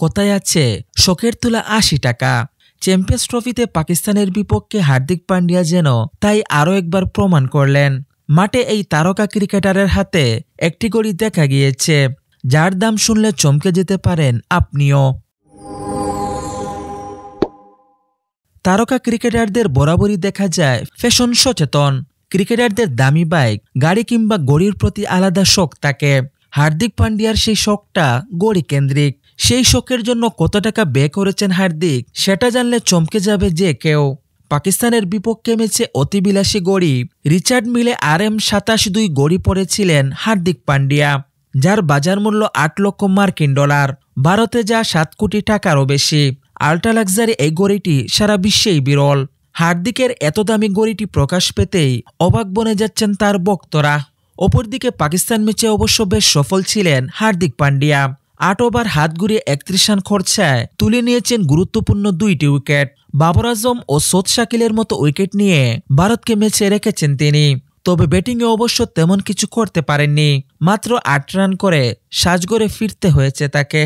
কথায় আছে শখের তোলা ৮০ টাকা। চ্যাম্পিয়ন্স ট্রফিতে পাকিস্তানের বিপক্ষে হার্দিক পান্ডিয়া যেন তাই আরও একবার প্রমাণ করলেন। মাঠে এই তারকা ক্রিকেটারের হাতে একটি ঘড়ি দেখা গিয়েছে, যার দাম শুনলে চমকে যেতে পারেন আপনিও। তারকা ক্রিকেটারদের বরাবরই দেখা যায় ফ্যাশন সচেতন। ক্রিকেটারদের দামি বাইক, গাড়ি কিংবা ঘড়ির প্রতি আলাদা শখ থাকে। হার্দিক পান্ডিয়ার সেই শখটা ঘড়ি কেন্দ্রিক। সেই শখের জন্য কত টাকা ব্যয় করেছেন হার্দিক, সেটা জানলে চমকে যাবে যে কেউ। পাকিস্তানের বিপক্ষে ম্যাচে অতিবিলাসী ঘড়ি রিচার্ড মিলে RM-27 ঘড়ি পরেছিলেন হার্দিক পান্ডিয়া, যার বাজার মূল্য $8 লক্ষ। ভারতে যা 7 কোটি টাকারও বেশি। আল্ট্রা লাক্সারি এই ঘড়িটি সারা বিশ্বেই বিরল। হার্দিকের এত দামি ঘড়িটি প্রকাশ পেতেই অবাক বনে যাচ্ছেন তার ভক্তরা। অপরদিকে পাকিস্তান ম্যাচে অবশ্য বেশ সফল ছিলেন হার্দিক পান্ডিয়া। 8 ওভার হাত ঘুরিয়ে 31 রান খরচায় তুলে নিয়েছেন গুরুত্বপূর্ণ 2টি উইকেট। বাবর আজম ও সৌদ শাকিলের মতো উইকেট নিয়ে ভারতকে ম্যাচে রেখেছেন তিনি। তবে ব্যাটিংয়ে অবশ্য তেমন কিছু করতে পারেননি। মাত্র 8 রান করে সাজঘরে ফিরতে হয়েছে তাকে।